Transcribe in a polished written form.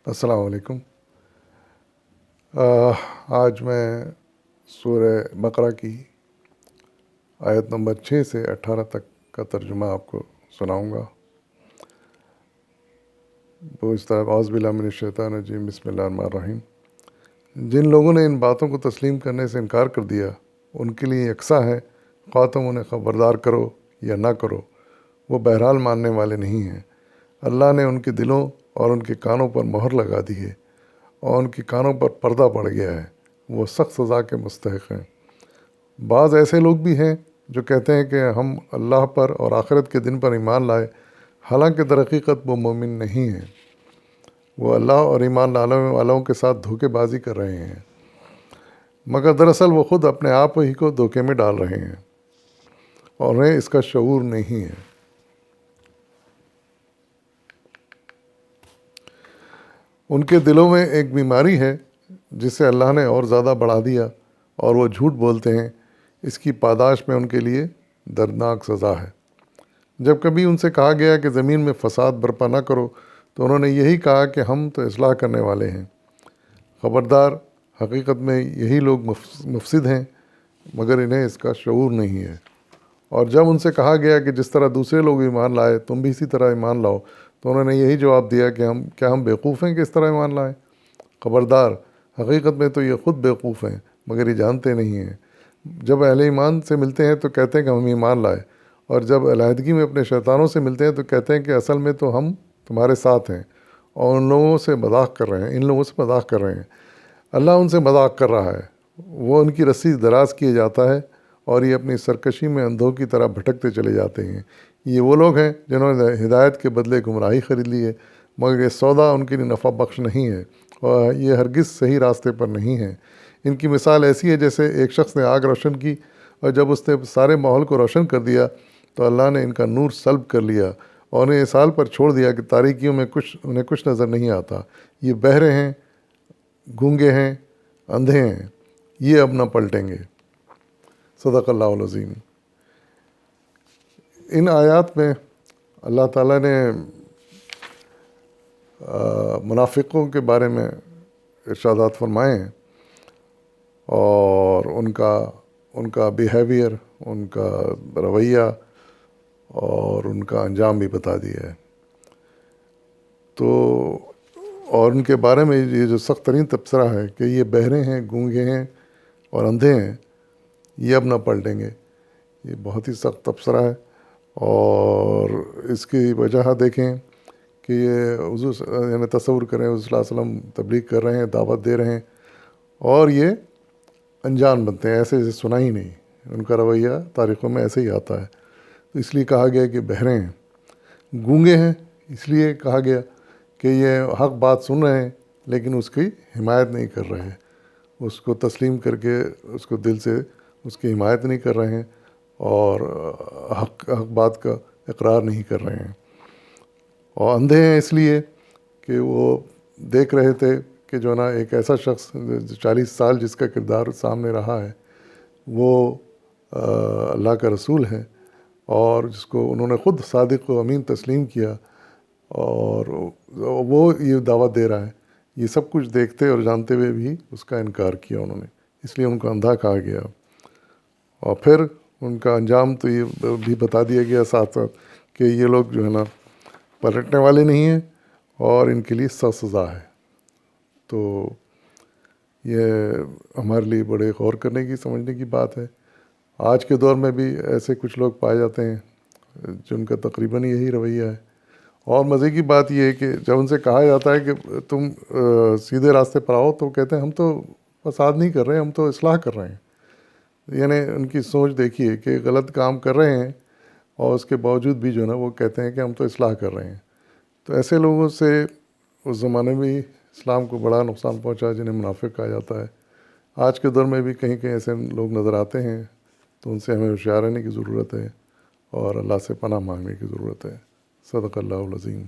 السلام علیکم۔ آج میں سورہ بقرہ کی آیت نمبر 6 سے 18 تک کا ترجمہ آپ کو سناؤں گا۔ وہ اس طرح اعوذ باللہ من الشیطان الرجیم، بسم اللہ الرحمن الرحیم۔ جن لوگوں نے ان باتوں کو تسلیم کرنے سے انکار کر دیا، ان کے لیے یکساں ہے، خواہ تم انہیں خبردار کرو یا نہ کرو، وہ بہرحال ماننے والے نہیں ہیں۔ اللہ نے ان کے دلوں اور ان کے کانوں پر مہر لگا دی ہے، اور ان کے کانوں پر پردہ پڑ گیا ہے، وہ سخت سزا کے مستحق ہیں۔ بعض ایسے لوگ بھی ہیں جو کہتے ہیں کہ ہم اللہ پر اور آخرت کے دن پر ایمان لائے، حالانکہ در حقیقت وہ مومن نہیں ہیں۔ وہ اللہ اور ایمان لانے والوں کے ساتھ دھوکے بازی کر رہے ہیں، مگر دراصل وہ خود اپنے آپ ہی کو دھوکے میں ڈال رہے ہیں اور انہیں اس کا شعور نہیں ہے۔ ان کے دلوں میں ایک بیماری ہے جسے اللہ نے اور زیادہ بڑھا دیا، اور وہ جھوٹ بولتے ہیں، اس کی پاداش میں ان کے لیے دردناک سزا ہے۔ جب کبھی ان سے کہا گیا کہ زمین میں فساد برپا نہ کرو، تو انہوں نے یہی کہا کہ ہم تو اصلاح کرنے والے ہیں۔ خبردار، حقیقت میں یہی لوگ مفسد ہیں، مگر انہیں اس کا شعور نہیں ہے۔ اور جب ان سے کہا گیا کہ جس طرح دوسرے لوگ ایمان لائے تم بھی اسی طرح ایمان لاؤ، تو انہوں نے یہی جواب دیا کہ ہم بیوقوف ہیں کہ اس طرح ایمان لائیں؟ خبردار، حقیقت میں تو یہ خود بیوقوف ہیں، مگر یہ جانتے نہیں ہیں۔ جب اہل ایمان سے ملتے ہیں تو کہتے ہیں کہ ہم ایمان لائے، اور جب علیحدگی میں اپنے شیطانوں سے ملتے ہیں تو کہتے ہیں کہ اصل میں تو ہم تمہارے ساتھ ہیں، اور ان لوگوں سے مذاق کر رہے ہیں۔ اللہ ان سے مذاق کر رہا ہے، وہ ان کی رسی دراز کیے جاتا ہے، اور یہ اپنی سرکشی میں اندھوں کی طرح بھٹکتے چلے جاتے ہیں۔ یہ وہ لوگ ہیں جنہوں نے ہدایت کے بدلے گمراہی خرید لی ہے، مگر یہ سودا ان کے لیے نفع بخش نہیں ہے، اور یہ ہرگز صحیح راستے پر نہیں ہیں۔ ان کی مثال ایسی ہے جیسے ایک شخص نے آگ روشن کی، اور جب اس نے سارے ماحول کو روشن کر دیا تو اللہ نے ان کا نور سلب کر لیا، اور انہیں اس حال پر چھوڑ دیا کہ تاریکیوں میں انہیں کچھ نظر نہیں آتا۔ یہ بہرے ہیں، گونگے ہیں، اندھے ہیں، یہ اب نہ پلٹیں گے۔ صدق اللہ العظیم۔ ان آیات میں اللہ تعالیٰ نے منافقوں کے بارے میں ارشادات فرمائے ہیں، اور ان کا بیہیویئر، ان کا رویہ اور ان کا انجام بھی بتا دیا ہے۔ تو اور ان کے بارے میں یہ جو سخت ترین تبصرہ ہے کہ یہ بہرے ہیں، گونگے ہیں اور اندھے ہیں، یہ اب نہ پلٹیں گے، یہ بہت ہی سخت تبصرہ ہے۔ اور اس کی وجہ دیکھیں کہ یہ حضور یعنی تصور کریں، حضور صلی اللہ علیہ وسلم تبلیغ کر رہے ہیں، دعوت دے رہے ہیں، اور یہ انجان بنتے ہیں، ایسے سنا ہی نہیں۔ ان کا رویہ تاریخوں میں ایسے ہی آتا ہے۔ تو اس لیے کہا گیا کہ بہرے ہیں۔ گونگے ہیں اس لیے کہا گیا کہ یہ حق بات سن رہے ہیں لیکن اس کی حمایت نہیں کر رہے ہیں، اس کو تسلیم کر کے اس کو دل سے اس کی حمایت نہیں کر رہے ہیں، اور حق بات کا اقرار نہیں کر رہے ہیں۔ اور اندھے ہیں اس لیے کہ وہ دیکھ رہے تھے کہ جو نا ایک ایسا شخص 40 سال جس کا کردار سامنے رہا ہے، وہ اللہ کا رسول ہے، اور جس کو انہوں نے خود صادق و امین تسلیم کیا، اور وہ یہ دعوت دے رہا ہے، یہ سب کچھ دیکھتے اور جانتے ہوئے بھی اس کا انکار کیا انہوں نے، اس لیے ان کو اندھا کہا گیا۔ اور پھر ان کا انجام تو یہ بھی بتا دیا گیا ساتھ ساتھ کہ یہ لوگ جو ہے نا پلٹنے والے نہیں ہیں، اور ان کے لیے سخت سزا ہے۔ تو یہ ہمارے لیے بڑے غور کرنے کی، سمجھنے کی بات ہے۔ آج کے دور میں بھی ایسے کچھ لوگ پائے جاتے ہیں جن کا تقریباً یہی رویہ ہے۔ اور مزے کی بات یہ ہے کہ جب ان سے کہا جاتا ہے کہ تم سیدھے راستے پر آؤ، تو کہتے ہیں ہم تو فساد نہیں کر رہے، ہم تو اصلاح کر رہے ہیں۔ یعنی ان کی سوچ دیکھیے کہ غلط کام کر رہے ہیں، اور اس کے باوجود بھی جو ہے نا وہ کہتے ہیں کہ ہم تو اصلاح کر رہے ہیں۔ تو ایسے لوگوں سے اس زمانے میں اسلام کو بڑا نقصان پہنچا، جنہیں منافق کہا جاتا ہے۔ آج کے دور میں بھی کہیں کہیں ایسے لوگ نظر آتے ہیں، تو ان سے ہمیں ہوشیار رہنے کی ضرورت ہے، اور اللہ سے پناہ مانگنے کی ضرورت ہے۔ صدق اللہ العظیم۔